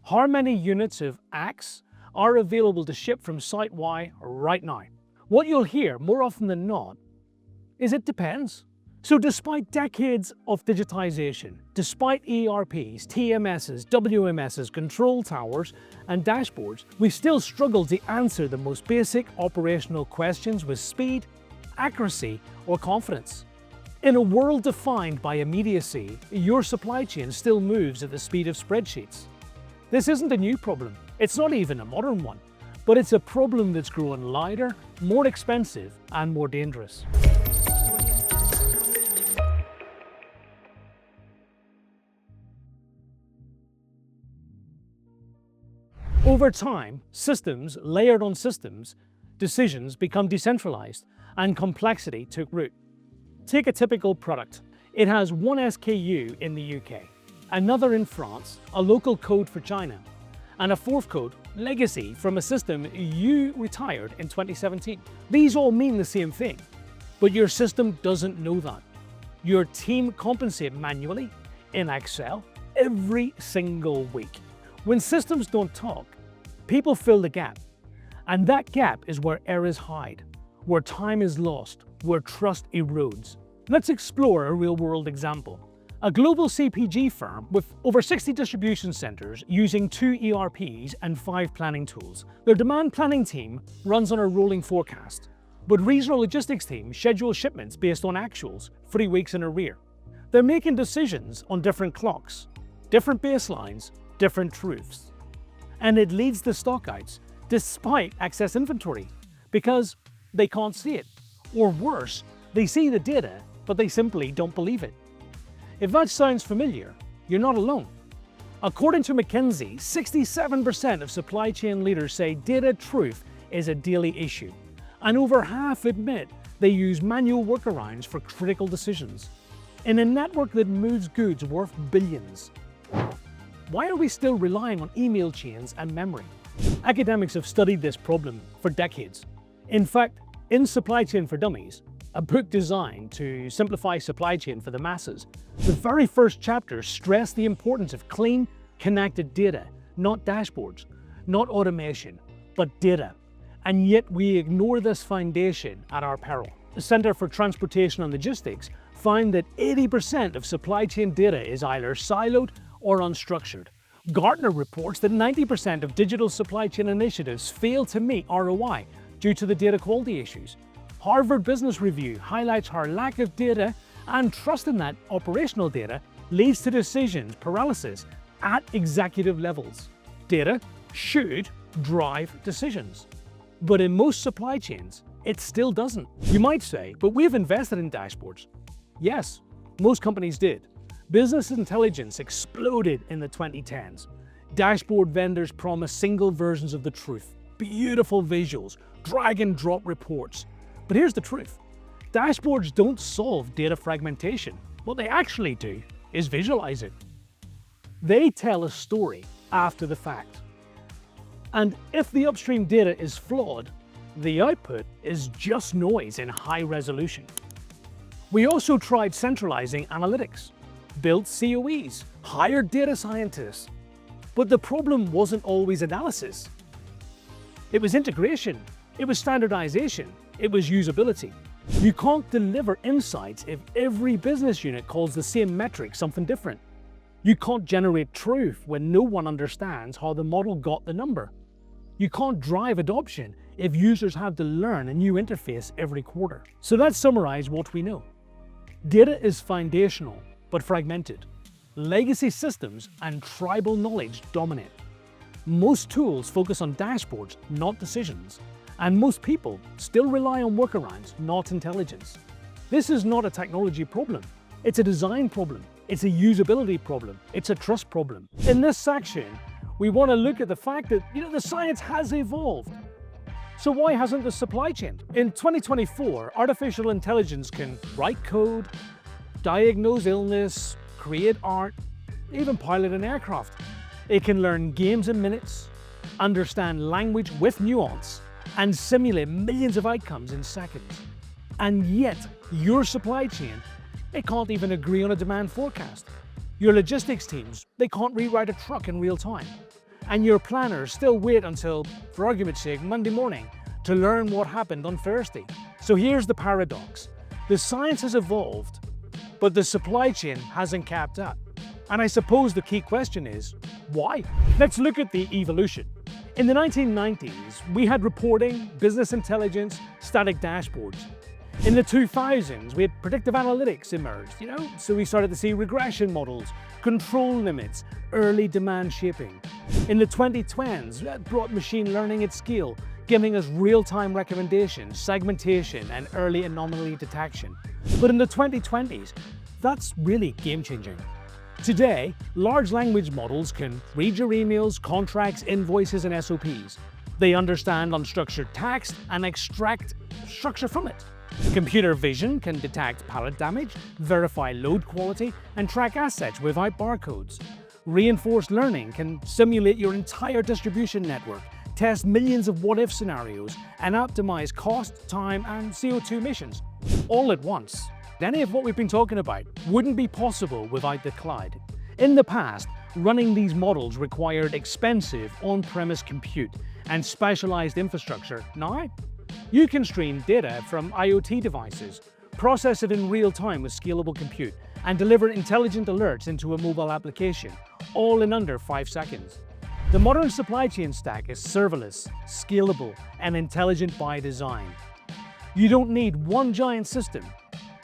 How many units of X are available to ship from site Y right now? What you'll hear more often than not is it depends. So despite decades of digitization, despite ERPs, TMSs, WMSs, control towers, and dashboards, we still struggle to answer the most basic operational questions with speed, accuracy, or confidence. In a world defined by immediacy, your supply chain still moves at the speed of spreadsheets. This isn't a new problem. It's not even a modern one, but it's a problem that's growing louder, more expensive, and more dangerous. Over time, systems layered on systems, decisions become decentralized, and complexity took root. Take a typical product. It has one SKU in the UK, another in France, a local code for China, and a fourth code, legacy, from a system you retired in 2017. These all mean the same thing, but your system doesn't know that. Your team compensates manually in Excel every single week. When systems don't talk, people fill the gap, and that gap is where errors hide, where time is lost, where trust erodes. Let's explore a real-world example. A global CPG firm with over 60 distribution centers using 2 ERPs and 5 planning tools. Their demand planning team runs on a rolling forecast, but regional logistics teams schedule shipments based on actuals 3 weeks in arrear. They're making decisions on different clocks, different baselines, different truths. And it leads to stockouts despite excess inventory because they can't see it. Or worse, they see the data, but they simply don't believe it. If that sounds familiar, you're not alone. According to McKinsey, 67% of supply chain leaders say data truth is a daily issue, and over half admit they use manual workarounds for critical decisions. In a network that moves goods worth billions, why are we still relying on email chains and memory? Academics have studied this problem for decades. In fact, in Supply Chain for Dummies, a book designed to simplify supply chain for the masses, the very first chapter stressed the importance of clean, connected data, not dashboards, not automation, but data. And yet we ignore this foundation at our peril. The Center for Transportation and Logistics found that 80% of supply chain data is either siloed or unstructured. Gartner reports that 90% of digital supply chain initiatives fail to meet ROI due to the data quality issues. Harvard Business Review highlights how lack of data and trust in that operational data leads to decisions paralysis at executive levels. Data should drive decisions, but in most supply chains, it still doesn't. You might say, but we've invested in dashboards. Yes, most companies did. Business intelligence exploded in the 2010s. Dashboard vendors promised single versions of the truth, beautiful visuals, drag and drop reports. But here's the truth. Dashboards don't solve data fragmentation. What they actually do is visualize it. They tell a story after the fact. And if the upstream data is flawed, the output is just noise in high resolution. We also tried centralizing analytics, built COEs, hired data scientists. But the problem wasn't always analysis. It was integration, it was standardization, it was usability. You can't deliver insights if every business unit calls the same metric something different. You can't generate truth when no one understands how the model got the number. You can't drive adoption if users have to learn a new interface every quarter. So let's summarize what we know. Data is foundational, but fragmented. Legacy systems and tribal knowledge dominate. Most tools focus on dashboards, not decisions. And most people still rely on workarounds, not intelligence. This is not a technology problem. It's a design problem. It's a usability problem. It's a trust problem. In this section, we want to look at the fact that, the science has evolved. So why hasn't the supply chain? In 2024, artificial intelligence can write code, diagnose illness, create art, even pilot an aircraft. It can learn games in minutes, understand language with nuance, and simulate millions of outcomes in seconds. And yet, your supply chain, it can't even agree on a demand forecast. Your logistics teams, they can't rewrite a truck in real time. and your planners still wait until, for argument's sake, Monday morning to learn what happened on Thursday. So here's the paradox. The science has evolved, but the supply chain hasn't kept up. And I suppose the key question is, why? Let's look at the evolution. In the 1990s, we had reporting, business intelligence, static dashboards. In the 2000s, we had predictive analytics emerged, so we started to see regression models, control limits, early demand shaping. In the 2010s, that brought machine learning at scale, giving us real-time recommendations, segmentation, and early anomaly detection. But in the 2020s, that's really game-changing. Today, large language models can read your emails, contracts, invoices, and SOPs. They understand unstructured text and extract structure from it. Computer vision can detect pallet damage, verify load quality, and track assets without barcodes. Reinforced learning can simulate your entire distribution network, test millions of what-if scenarios, and optimize cost, time, and CO2 emissions, all at once. Any of what we've been talking about wouldn't be possible without the cloud. In the past, running these models required expensive on-premise compute and specialized infrastructure. Now, you can stream data from IoT devices, process it in real time with scalable compute, and deliver intelligent alerts into a mobile application, all in under 5 seconds. The modern supply chain stack is serverless, scalable, and intelligent by design. You don't need one giant system.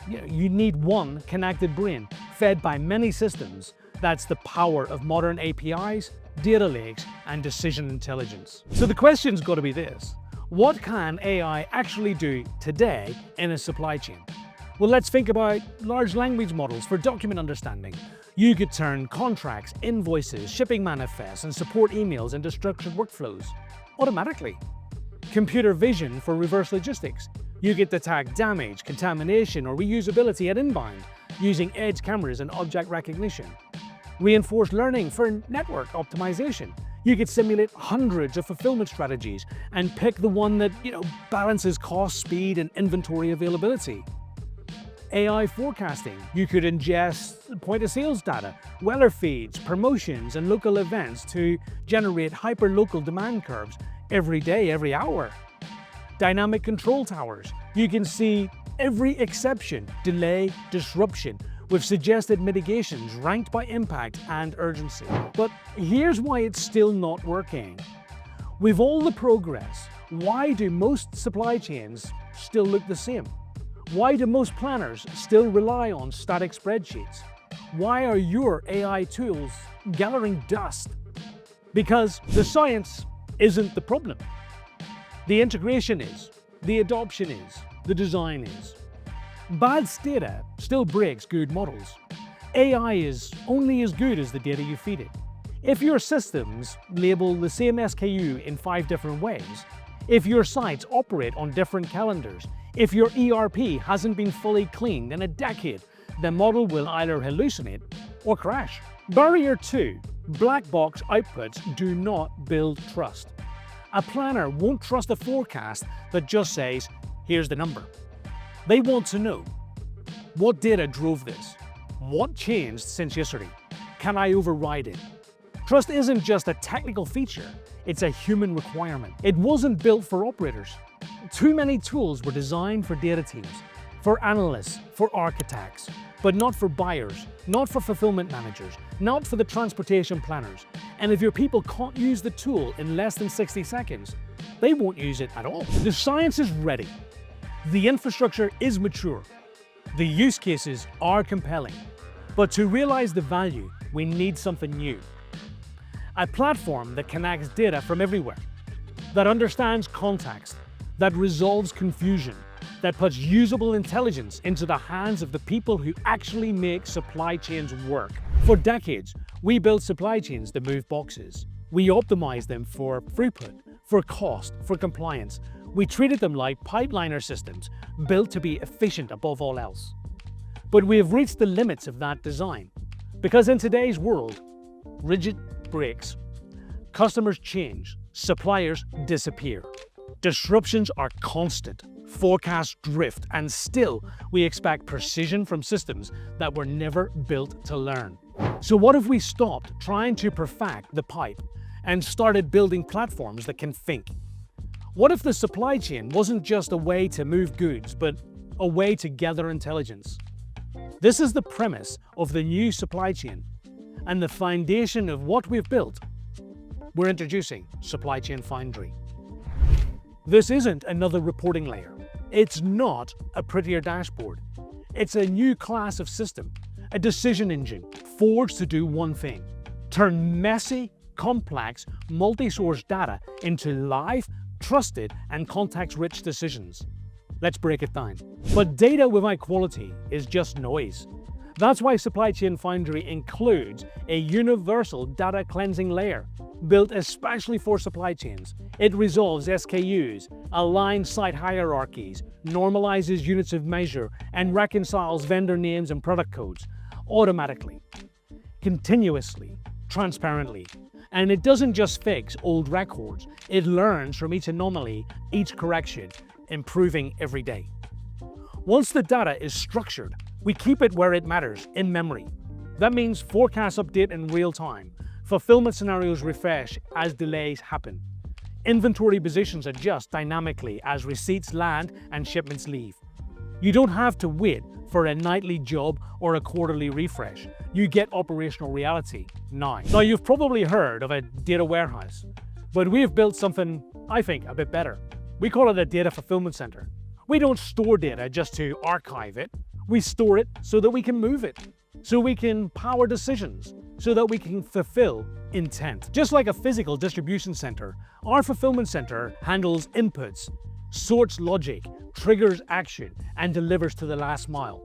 You need one connected brain fed by many systems. That's the power of modern APIs, data lakes, and decision intelligence. So the question's got to be this. What can AI actually do today in a supply chain? Well, let's think about large language models for document understanding. You could turn contracts, invoices, shipping manifests, and support emails into structured workflows automatically. Computer vision for reverse logistics. You could detect damage, contamination, or reusability at inbound using edge cameras and object recognition. Reinforced learning for network optimization. You could simulate hundreds of fulfillment strategies and pick the one that, balances cost, speed, and inventory availability. AI forecasting. You could ingest point-of-sales data, weather feeds, promotions, and local events to generate hyper-local demand curves every day, every hour. Dynamic control towers. You can see every exception, delay, disruption, with suggested mitigations ranked by impact and urgency. But here's why it's still not working. With all the progress, why do most supply chains still look the same? Why do most planners still rely on static spreadsheets? Why are your AI tools gathering dust? Because the science isn't the problem. The integration is, the adoption is, the design is. Bad data still breaks good models. AI is only as good as the data you feed it. If your systems label the same SKU in 5 different ways, if your sites operate on different calendars, if your ERP hasn't been fully cleaned in a decade, the model will either hallucinate or crash. Barrier 2. Black box outputs do not build trust. A planner won't trust a forecast that just says, here's the number. They want to know, what data drove this? What changed since yesterday? Can I override it? Trust isn't just a technical feature, it's a human requirement. It wasn't built for operators. Too many tools were designed for data teams, for analysts, for architects, but not for buyers, not for fulfillment managers, not for the transportation planners. And if your people can't use the tool in less than 60 seconds, they won't use it at all. The science is ready. The infrastructure is mature. The use cases are compelling. But to realize the value, we need something new. A platform that connects data from everywhere, that understands context, that resolves confusion, that puts usable intelligence into the hands of the people who actually make supply chains work. For decades, we built supply chains that move boxes. We optimized them for throughput, for cost, for compliance. We treated them like pipeliner systems, built to be efficient above all else. But we have reached the limits of that design, because in today's world, rigid breaks, customers change, suppliers disappear. Disruptions are constant, forecasts drift, and still we expect precision from systems that were never built to learn. So what if we stopped trying to perfect the pipe and started building platforms that can think. What if the supply chain wasn't just a way to move goods, but a way to gather intelligence? This is the premise of the new supply chain and the foundation of what we've built. We're introducing SupplyChainFoundry. This isn't another reporting layer. It's not a prettier dashboard. It's a new class of system, a decision engine forged to do one thing: turn messy, complex, multi-source data into live, trusted, and context-rich decisions. Let's break it down. But data without quality is just noise. That's why SupplyChainFoundry includes a universal data cleansing layer built especially for supply chains. It resolves SKUs, aligns site hierarchies, normalizes units of measure, and reconciles vendor names and product codes automatically, continuously, transparently. And it doesn't just fix old records, it learns from each anomaly, each correction, improving every day. Once the data is structured, we keep it where it matters, in memory. That means forecasts update in real time, fulfillment scenarios refresh as delays happen, inventory positions adjust dynamically as receipts land and shipments leave. You don't have to wait for a nightly job or a quarterly refresh. You get operational reality now. Now, you've probably heard of a data warehouse, but we've built something, I think, a bit better. We call it a data fulfillment center. We don't store data just to archive it. We store it so that we can move it, so we can power decisions, so that we can fulfill intent. Just like a physical distribution center, our fulfillment center handles inputs, sorts logic, triggers action, and delivers to the last mile,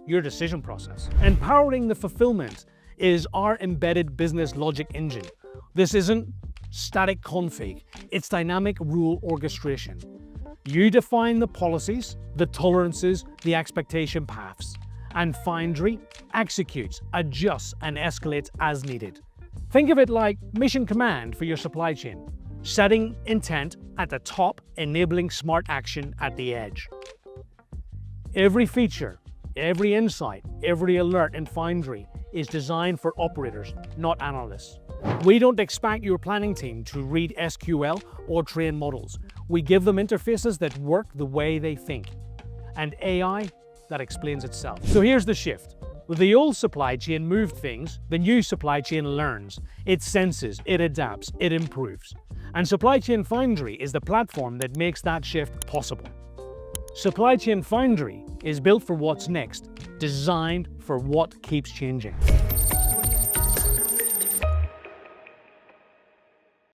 your decision process. And powering the fulfillment is our embedded business logic engine. This isn't static config, it's dynamic rule orchestration. You define the policies, the tolerances, the expectation paths, and Foundry executes, adjusts, and escalates as needed. Think of it like mission command for your supply chain, setting intent at the top, enabling smart action at the edge. Every feature, every insight, every alert in Foundry is designed for operators, not analysts. We don't expect your planning team to read SQL or train models. We give them interfaces that work the way they think, and AI that explains itself. So here's the shift. With the old supply chain moved things, the new supply chain learns. It senses, it adapts, it improves. And SupplyChainFoundry is the platform that makes that shift possible. SupplyChainFoundry is built for what's next, designed for what keeps changing.